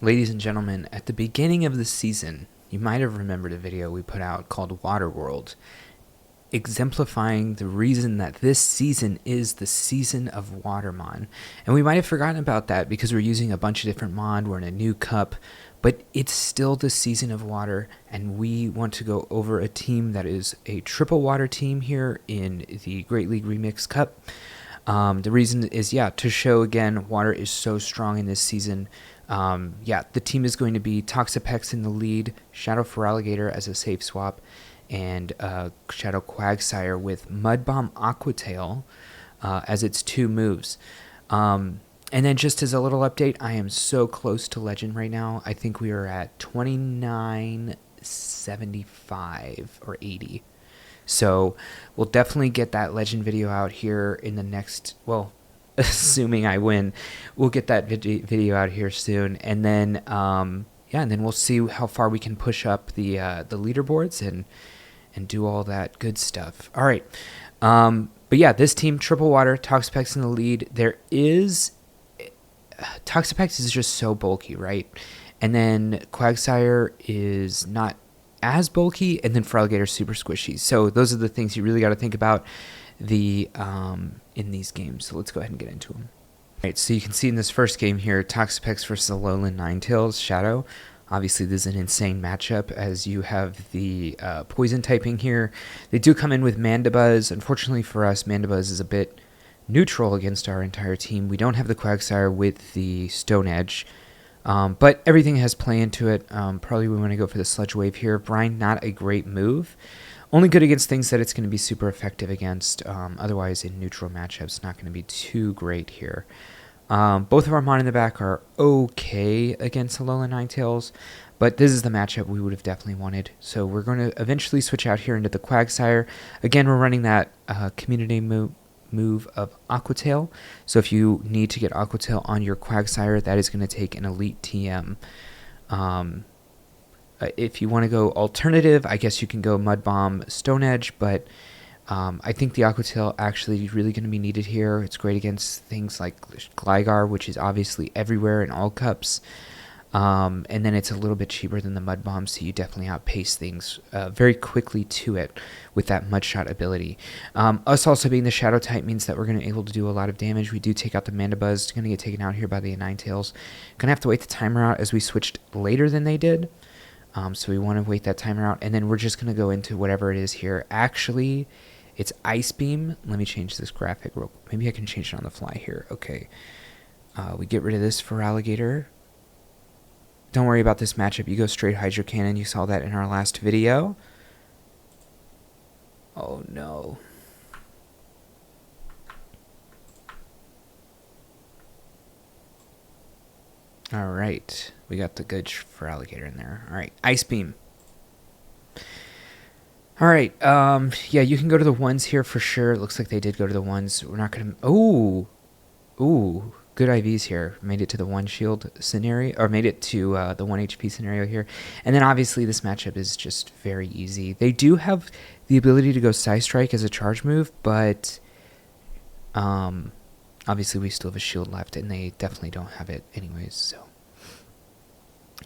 Ladies and gentlemen, at the beginning of the season, you might have remembered a video we put out called Waterworld, exemplifying the reason that this season is the season of Watermon. And we might have forgotten about that because we're using a bunch of different mod, we're in a new cup, but it's still the season of water, and we want to go over a team that is a triple water team here in the Great League Remix Cup. The reason is, to show again, water is so strong in this season. The team is going to be Toxapex in the lead, Shadow Feraligatr as a safe swap, and Shadow Quagsire with Mud Bomb Aquatail as its two moves. And then just as a little update, I am so close to Legend right now. I think we are at 2975 or 80. So we'll definitely get that Legend video out here in the next, well, assuming I win, we'll get that video out here soon. And then, and then we'll see how far we can push up the leaderboards and do all that good stuff. All right. But yeah, this team, Triple Water, Toxapex in the lead. Toxapex is just so bulky, right? And then Quagsire is not as bulky, and then Feraligatr super squishy. So those are the things you really got to think about in these games. So let's go ahead and get into them. All right, so you can see in this first game here, Toxapex versus Alolan Ninetales Shadow. Obviously, this is an insane matchup as you have the poison typing here. They do come in with Mandibuzz. Unfortunately for us, Mandibuzz is a bit neutral against our entire team. We don't have the Quagsire with the Stone Edge. But everything has play into it. Probably we want to go for the Sludge Wave here. Brine, not a great move. Only good against things that it's going to be super effective against. Otherwise, in neutral matchups, not going to be too great here. Both of our Mon in the back are okay against Alolan Ninetales, but this is the matchup we would have definitely wanted. So we're going to eventually switch out here into the Quagsire. Again, we're running that community move of Aquatail. So if you need to get Aquatail on your Quagsire, that is going to take an Elite TM. If you want to go alternative, I guess you can go Mud Bomb Stone Edge, but I think the Aquatail actually really going to be needed here. It's great against things like Gligar, which is obviously everywhere in all cups. And then it's a little bit cheaper than the Mud Bomb, so you definitely outpace things very quickly to it with that Mud Shot ability. Us also being the Shadow type means that we're going to be able to do a lot of damage. We do take out the Mandibuzz. It's going to get taken out here by the Ninetales. Going to have to wait the timer out as we switched later than they did. So we want to wait that timer out, and then we're just going to go into whatever it is here. Actually, it's Ice Beam. Let me change this graphic real quick. Maybe I can change it on the fly here. Okay. We get rid of this Feraligatr. Don't worry about this matchup. You go straight Hydro Cannon. You saw that in our last video. Oh, no. All right. We got the good Feraligatr in there. All right. Ice Beam. All right. Yeah, you can go to the ones here for sure. It looks like they did go to the ones. We're not going to... Ooh. Good IVs here. Made it to the 1 shield scenario, or made it to the 1 HP scenario here. And then obviously this matchup is just very easy. They do have the ability to go Psy Strike as a charge move, but obviously we still have a shield left, and they definitely don't have it anyways. So,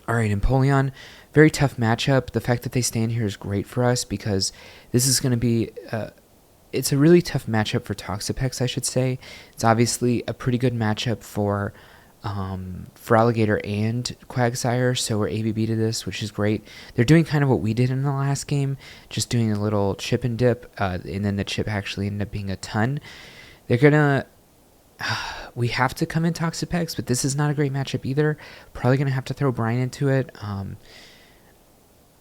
all right, Empoleon, very tough matchup. The fact that they stand here is great for us because this is going to be... it's a really tough matchup for Toxapex, I should say. It's obviously a pretty good matchup for Feraligatr and Quagsire, so we're ABB to this, which is great. They're doing kind of what we did in the last game, just doing a little chip and dip, and then the chip actually ended up being a ton. They're going to... we have to come in Toxapex, but this is not a great matchup either. Probably going to have to throw Brine into it.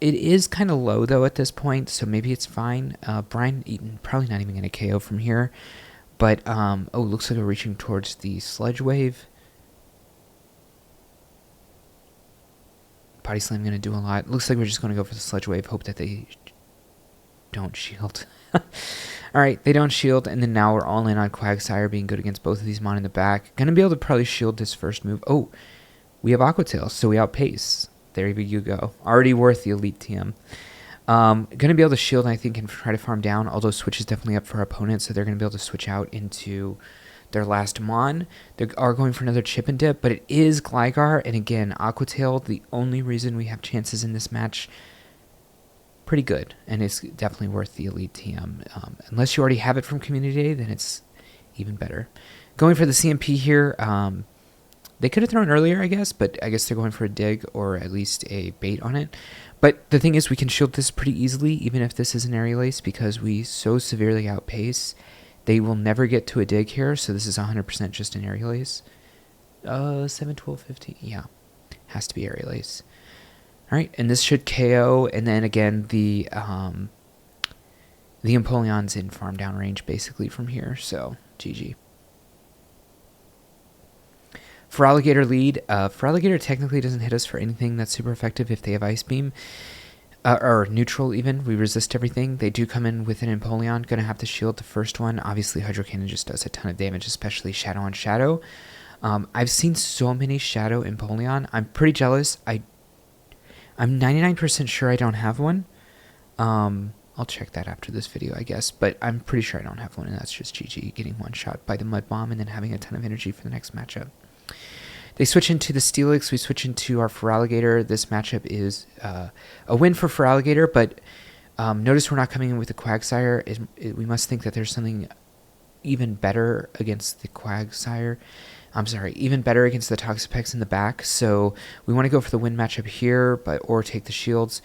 It is kind of low, though, at this point, so maybe it's fine. Brine probably not even going to KO from here. But, looks like we're reaching towards the Sludge Wave. Body Slam going to do a lot. Looks like we're just going to go for the Sludge Wave. Hope that they don't shield. Alright, they don't shield, and then now we're all in on Quagsire being good against both of these Mon in the back. Going to be able to probably shield this first move. Oh, we have Aquatail, so we outpace. There you go. Already worth the Elite TM. Going to be able to shield, I think, and try to farm down, although switch is definitely up for our opponent, so they're going to be able to switch out into their last Mon. They are going for another chip and dip, but it is Gligar, and again, Aqua Tail, the only reason we have chances in this match. Pretty good, and it's definitely worth the Elite TM. Unless you already have it from Community Day, then it's even better. Going for the CMP here, they could have thrown earlier, I guess, but I guess they're going for a dig or at least a bait on it. But the thing is, we can shield this pretty easily, even if this is an Aerial Ace, because we so severely outpace. They will never get to a dig here, so this is 100% just an Aerial Ace. 7, 12, 15, yeah. Has to be Aerial Ace. Alright, and this should KO, and then again, the Empoleon's in farm down range, basically, from here, so GG. Feraligatr lead. Feraligatr technically doesn't hit us for anything that's super effective if they have Ice Beam. Or neutral even. We resist everything. They do come in with an Empoleon. Gonna have to shield the first one. Obviously, Hydro Cannon just does a ton of damage, especially Shadow on Shadow. I've seen so many Shadow Empoleon. I'm pretty jealous. I'm 99% sure I don't have one. I'll check that after this video, I guess. But I'm pretty sure I don't have one, and that's just GG, getting one shot by the Mud Bomb and then having a ton of energy for the next matchup. They switch into the Steelix. We switch into our Feraligatr. This matchup is a win for Feraligatr, but notice we're not coming in with the Quagsire. We must think that there's something even better against the Quagsire. I'm sorry, even better against the Toxapex in the back. So we want to go for the win matchup here, or take the shields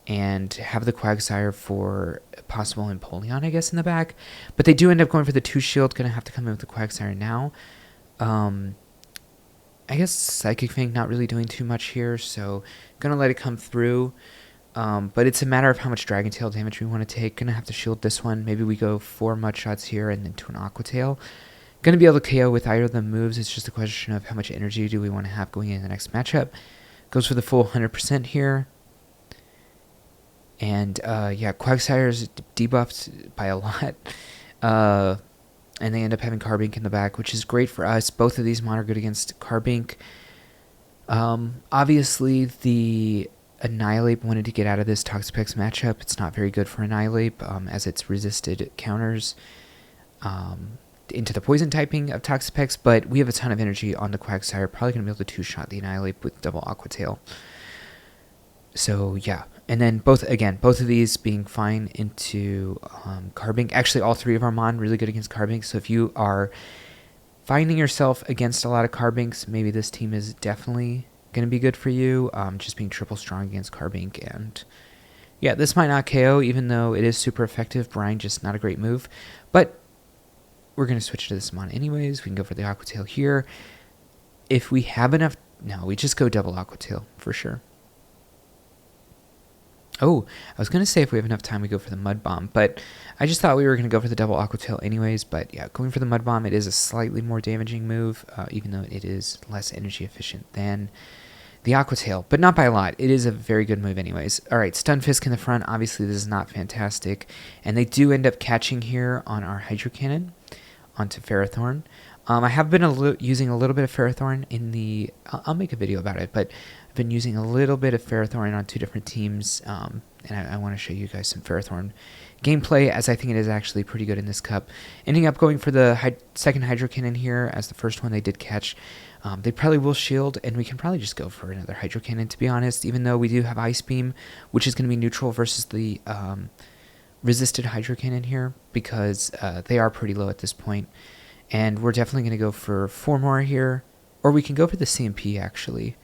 and have the Quagsire for a possible Empoleon, I guess, in the back. But they do end up going for the 2 shield. Going to have to come in with the Quagsire now. I guess Psychic Fang not really doing too much here, so gonna let it come through. But it's a matter of how much Dragon Tail damage we want to take. Gonna have to shield this one. Maybe we go 4 Mud Shots here and then to an Aqua Tail. Gonna be able to KO with either of them moves. It's just a question of how much energy do we want to have going into the next matchup. Goes for the full 100% here. And yeah, Quagsire's debuffed by a lot. And they end up having Carbink in the back, which is great for us. Both of these Mon are good against Carbink. Obviously, the Annihilate wanted to get out of this Toxapex matchup. It's not very good for Annihilate, as it's resisted counters into the poison typing of Toxapex, but we have a ton of energy on the Quagsire. Probably going to be able to 2-shot the Annihilate with double Aqua Tail. So, yeah. And then both of these being fine into Carbink. Actually, all 3 of our Mon really good against Carbink. So if you are finding yourself against a lot of Carbinks, maybe this team is definitely going to be good for you. Just being triple strong against Carbink. And yeah, this might not KO, even though it is super effective. Brine, just not a great move. But we're going to switch to this Mon anyways. We can go for the Aqua Tail here. If we have enough... No, we just go double Aqua Tail for sure. Oh, I was going to say if we have enough time we go for the Mud Bomb, but I just thought we were going to go for the double Aqua Tail anyways. But yeah, going for the Mud Bomb, it is a slightly more damaging move, even though it is less energy efficient than the Aqua Tail, but not by a lot. It is a very good move anyways. Alright, Stunfisk in the front. Obviously, this is not fantastic. And they do end up catching here on our Hydro Cannon onto Ferrothorn. I have been using a little bit of Ferrothorn in the... I'll make a video about it, but I've been using a little bit of Ferrothorn on 2 different teams, and I want to show you guys some Ferrothorn gameplay, as I think it is actually pretty good in this cup. Ending up going for the second Hydro Cannon here, as the first one they did catch. They probably will shield, and we can probably just go for another Hydro Cannon, to be honest, even though we do have Ice Beam, which is going to be neutral versus the resisted Hydro Cannon here, because they are pretty low at this point. And we're definitely going to go for 4 more here. Or we can go for the CMP, actually.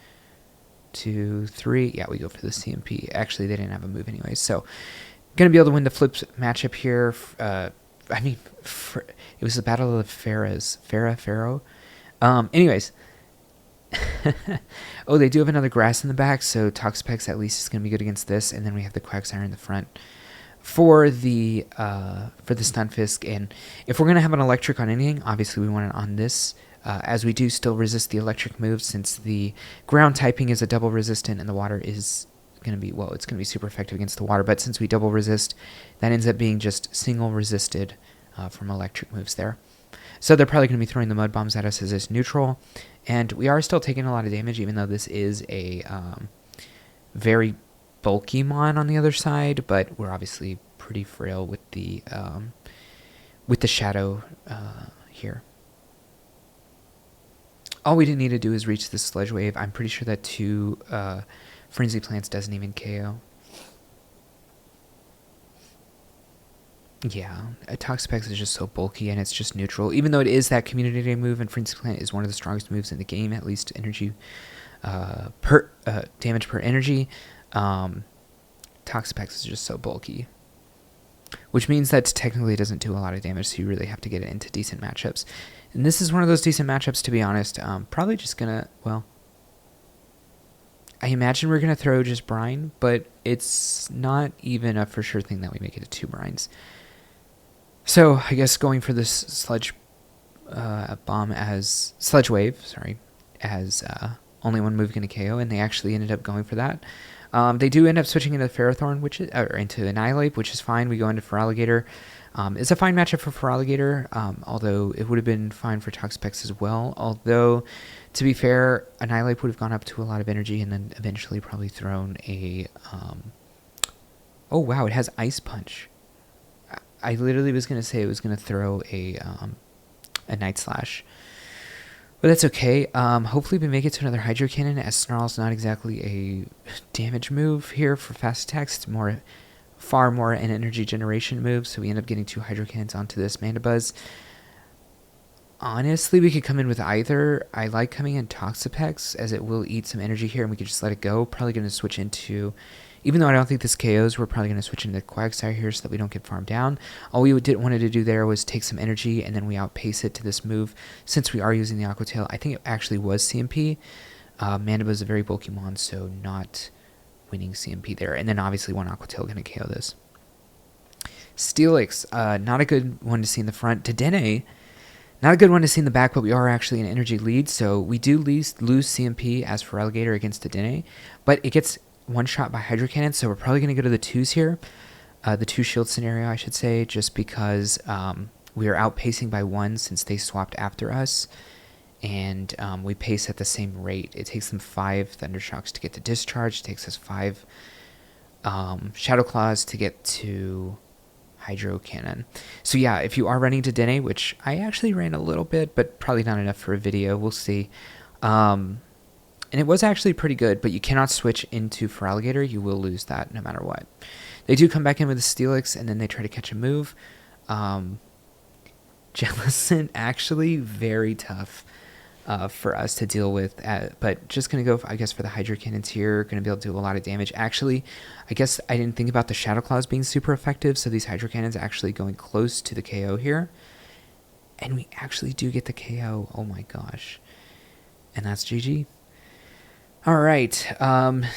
2, 3. Yeah, we go for the CMP. Actually, they didn't have a move anyway. So, going to be able to win the flips matchup here. I mean, it was the Battle of the Pharaoh. Anyways. Oh, they do have another Grass in the back. So, Toxapex at least is going to be good against this. And then we have the Quagsire in the front for the Stunfisk. And if we're going to have an electric on anything, obviously we want it on this, as we do still resist the electric moves, since the ground typing is a double resistant and the water is going to be, well, it's going to be super effective against the water, but since we double resist, that ends up being just single resisted from electric moves there. So they're probably going to be throwing the Mud Bombs at us as this neutral, and we are still taking a lot of damage, even though this is a very bulky Mon on the other side, but we're obviously pretty frail with the shadow here. All we didn't need to do is reach this Sludge Wave. I'm pretty sure that 2 Frenzy Plants doesn't even KO. Yeah, Toxapex is just so bulky and it's just neutral. Even though it is that Community Day move, and Frenzy Plant is one of the strongest moves in the game, at least energy damage per energy. Toxapex is just so bulky, which means that technically it doesn't do a lot of damage, so you really have to get it into decent matchups. And this is one of those decent matchups, to be honest. Probably just gonna, well, I imagine we're gonna throw just Brine, but it's not even a for sure thing that we make it to 2 Brines. So I guess going for this Sludge Bomb as Sludge Wave, sorry, as only one move going to KO, and they actually ended up going for that. They do end up switching into Ferrothorn, which is, or into Annihilate, which is fine. We go into Feraligatr. It's a fine matchup for Feraligatr, although it would have been fine for Toxapex as well. Although, to be fair, Annihilate would have gone up to a lot of energy and then eventually probably thrown a... oh, wow, it has Ice Punch. I literally was going to say it was going to throw a Night Slash. But that's okay. Hopefully we make it to another Hydro Cannon, as Snarl's not exactly a damage move here for fast attacks. It's far more an energy generation move, so we end up getting 2 Hydro Cannons onto this Mandibuzz. Honestly, we could come in with either. I like coming in Toxapex, as it will eat some energy here, and we could just let it go. Probably going to switch into... Even though I don't think this KOs, we're probably going to switch into Quagsire here so that we don't get farmed down. All we wanted to do there was take some energy, and then we outpace it to this move. Since we are using the Aqua Tail, I think it actually was CMP. Mandibuzz is a very bulky mon, so not winning CMP there. And then obviously one Aqua Tail going to KO this. Steelix, not a good one to see in the front. Dedenne, not a good one to see in the back, but we are actually an energy lead, so we do lose CMP as Feraligatr against Dedenne, but it gets... one shot by Hydro Cannon, so we're probably going to go to the 2s here. The 2 shield scenario, I should say, just because we are outpacing by 1 since they swapped after us. And we pace at the same rate. It takes them 5 Thunder Shocks to get to Discharge. It takes us 5 Shadow Claws to get to Hydro Cannon. So yeah, if you are running to Dedenne, which I actually ran a little bit, but probably not enough for a video, we'll see. And it was actually pretty good, but you cannot switch into Feraligatr. You will lose that no matter what. They do come back in with a Steelix, and then they try to catch a move. Jellicent, actually very tough for us to deal with. But just going to go, I guess, for the Hydro Cannons here. Going to be able to do a lot of damage. Actually, I guess I didn't think about the Shadow Claws being super effective, so these Hydro Cannons actually going close to the KO here. And we actually do get the KO. Oh my gosh. And that's GG. Alright,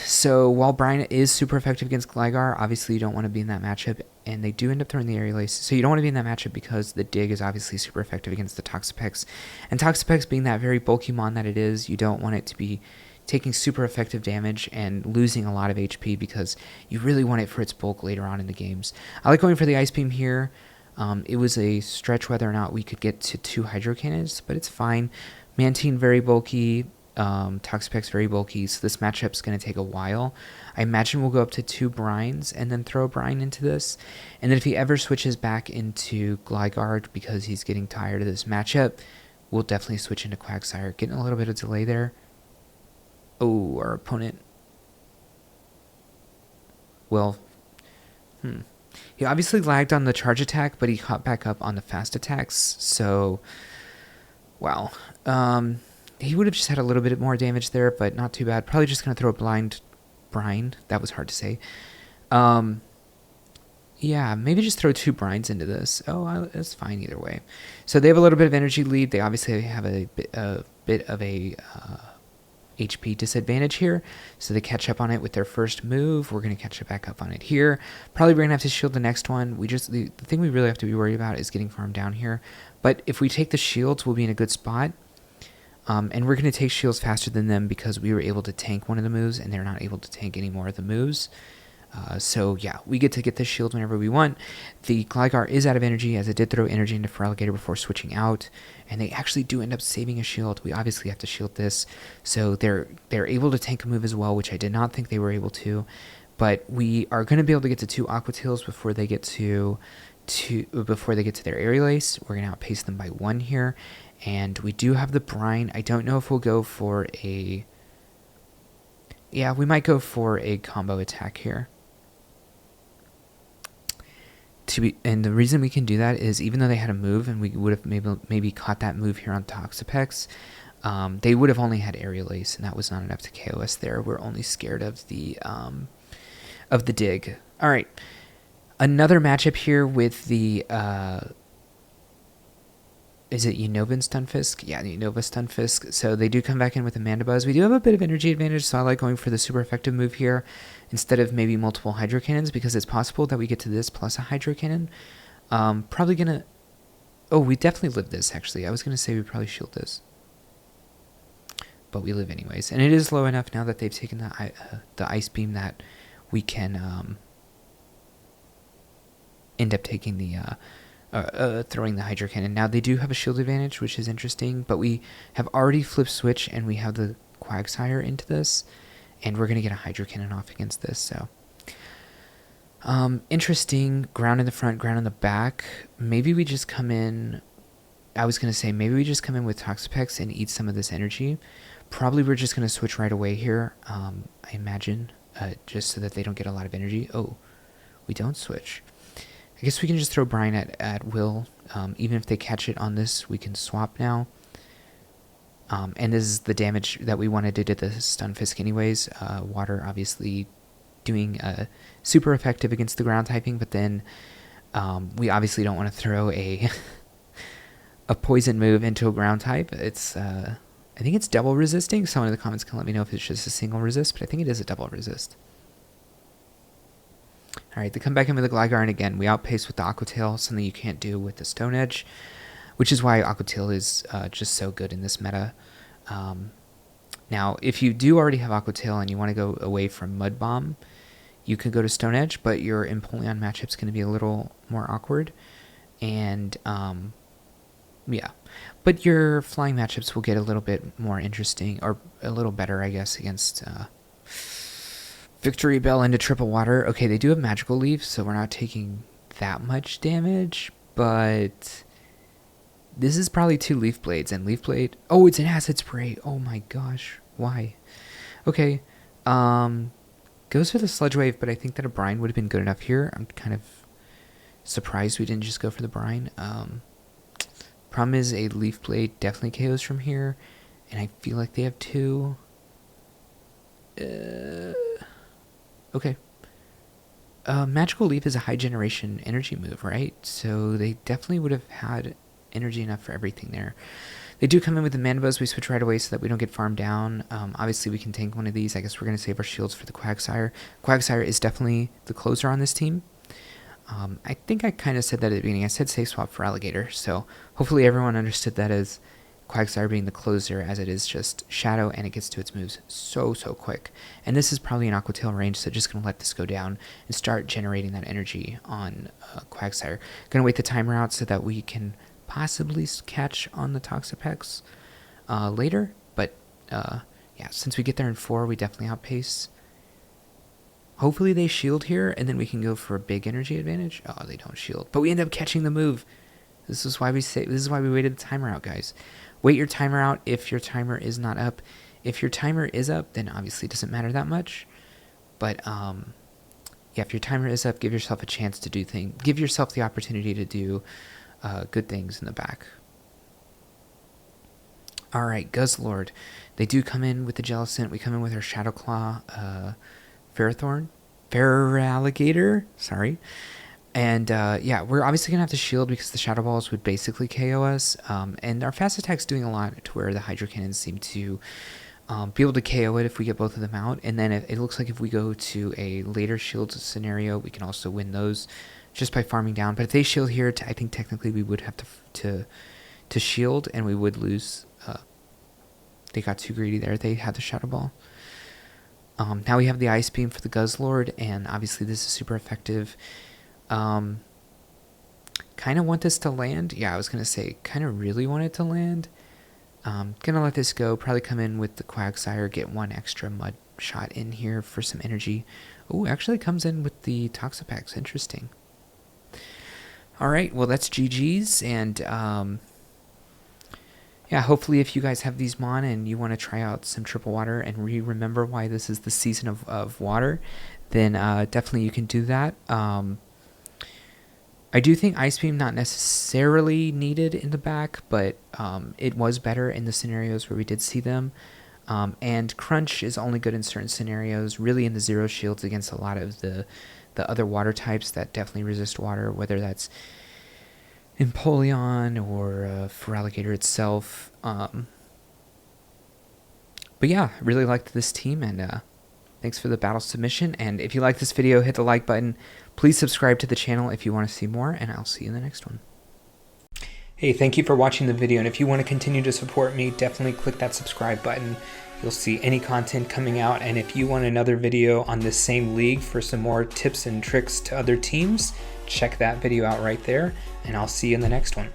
so while Brine is super effective against Gligar, obviously you don't want to be in that matchup, and they do end up throwing the Aerial Ace, so you don't want to be in that matchup because the Dig is obviously super effective against the Toxapex, and Toxapex being that very bulky mon that it is, you don't want it to be taking super effective damage and losing a lot of HP because you really want it for its bulk later on in the games. I like going for the Ice Beam here. It was a stretch whether or not we could get to 2 Hydro Cannons, but it's fine. Mantine very bulky. Toxapex very bulky, so this matchup's going to take a while. I imagine we'll go up to 2 Brines and then throw a Brine into this. And then if he ever switches back into Gligar because he's getting tired of this matchup, we'll definitely switch into Quagsire. Getting a little bit of delay there. Oh, our opponent. Well, he obviously lagged on the charge attack, but he caught back up on the fast attacks, so... Wow. He would have just had a little bit more damage there, but not too bad. Probably just going to throw a blind Brine. That was hard to say. Yeah, maybe just throw 2 Brines into this. Oh, that's fine either way. So they have a little bit of energy lead. They obviously have a bit of a HP disadvantage here. So they catch up on it with their first move. We're going to catch it back up on it here. Probably we're going to have to shield the next one. The thing we really have to be worried about is getting farmed down here. But if we take the shields, we'll be in a good spot. And we're going to take shields faster than them because we were able to tank one of the moves and they're not able to tank any more of the moves. So yeah, we get to get this shield whenever we want. The Gligar is out of energy as it did throw energy into Feraligatr before switching out. And they actually do end up saving a shield. We obviously have to shield this. So they're able to tank a move as well, which I did not think they were able to. But we are going to be able to get to 2 Aqua Tails before they get to before they get to their aerial ace. We're going to outpace them by 1 here. And we do have the brine. I don't know if we'll go for a... Yeah, we might go for a combo attack here. And the reason we can do that is even though they had a move and we would have maybe caught that move here on Toxapex, they would have only had aerial ace, and that was not enough to KO us there. We're only scared of the dig. All right, another matchup here with the is it Unova Stunfisk? Yeah, the Unova Stunfisk. So they do come back in with a Mandibuzz. We do have a bit of energy advantage, so I like going for the super effective move here instead of maybe multiple Hydro Cannons, because it's possible that we get to this plus a Hydro Cannon. Probably gonna... Oh, we definitely live this, actually. I was gonna say we probably shield this. But we live anyways. And it is low enough now that they've taken the Ice Beam that we can end up taking the... throwing the Hydro Cannon. Now, they do have a shield advantage, which is interesting, but we have already flipped switch, and we have the Quagsire into this, and we're going to get a Hydro Cannon off against this, so... interesting. Ground in the front, ground in the back. Maybe we just come in... I was going to say, maybe we just come in with Toxapex and eat some of this energy. Probably we're just going to switch right away here, I imagine, just so that they don't get a lot of energy. Oh, we don't switch. I guess we can just throw Brine at will. Even if they catch it on this, we can swap now. And this is the damage that we wanted to do to the Stunfisk anyways. Water obviously doing super effective against the ground typing, but then we obviously don't want to throw a a poison move into a ground type. It's I think it's double resisting. Someone in the comments can let me know if it's just a single resist, but I think it is a double resist. Alright, they come back in with the Gligar, and again, we outpace with the Aqua Tail, something you can't do with the Stone Edge, which is why Aqua Tail is just so good in this meta. Now, if you do already have Aqua Tail and you want to go away from Mud Bomb, you could go to Stone Edge, but your Empoleon matchup is going to be a little more awkward, and yeah. But your flying matchups will get a little bit more interesting, or a little better, I guess, against... Victory Bell into Triple Water. Okay, they do have Magical Leaf, so we're not taking that much damage, but this is probably 2 Leaf Blades, and Leaf Blade... Oh, it's an Acid Spray. Oh my gosh. Why? Okay. Goes for the Sludge Wave, but I think that a Brine would have been good enough here. I'm kind of surprised we didn't just go for the Brine. Problem is a Leaf Blade definitely KOs from here, and I feel like they have 2... Okay. Magical Leaf is a high generation energy move, right? So they definitely would have had energy enough for everything there. They do come in with the Mandibuzz. We switch right away so that we don't get farmed down. Obviously, we can tank one of these. I guess we're going to save our shields for the Quagsire. Quagsire is definitely the closer on this team. I think I kind of said that at the beginning. I said safe swap for Alligator. So hopefully everyone understood that as Quagsire being the closer, as it is just Shadow, and it gets to its moves so quick. And this is probably an Aqua Tail range, so just going to let this go down and start generating that energy on Quagsire. Going to wait the timer out so that we can possibly catch on the Toxapex later, but yeah, since we get there in 4, we definitely outpace. Hopefully they shield here, and then we can go for a big energy advantage. Oh, they don't shield, but we end up catching the move. This is why we waited the timer out, guys. Wait your timer out if your timer is not up. If your timer is up, then obviously it doesn't matter that much. But yeah, if your timer is up, give yourself a chance to do things. Give yourself the opportunity to do good things in the back. All right, Guzzlord. They do come in with the Jellicent. We come in with our Shadow Claw, Feraligatr. Sorry. And yeah, we're obviously going to have to shield because the Shadow Balls would basically KO us. And our Fast Attack's doing a lot to where the Hydro Cannons seem to be able to KO it if we get both of them out. And then it looks like if we go to a later shield scenario, we can also win those just by farming down. But if they shield here, I think technically we would have to shield, and we would lose. They got too greedy there. They had the Shadow Ball. Now we have the Ice Beam for the Guzzlord, and obviously this is super effective. Kind of want this to land. Yeah, I was going to say, kind of really want it to land. Gonna let this go. Probably come in with the Quagsire, get 1 extra Mud Shot in here for some energy. Oh, actually comes in with the Toxapex. Interesting. All right, well, that's GG's, and yeah, hopefully if you guys have these Mon and you want to try out some triple water and remember why this is the season of water, then definitely you can do that. I do think Ice Beam not necessarily needed in the back, but it was better in the scenarios where we did see them. And Crunch is only good in certain scenarios, really in the zero shields against a lot of the other water types that definitely resist water, whether that's Empoleon or Feraligatr itself. But yeah, I really liked this team, and thanks for the battle submission. And if you like this video, hit the like button. Please subscribe to the channel if you want to see more, and I'll see you in the next one. Hey, thank you for watching the video, and if you want to continue to support me, definitely click that subscribe button. You'll see any content coming out, and if you want another video on this same league for some more tips and tricks to other teams, check that video out right there, and I'll see you in the next one.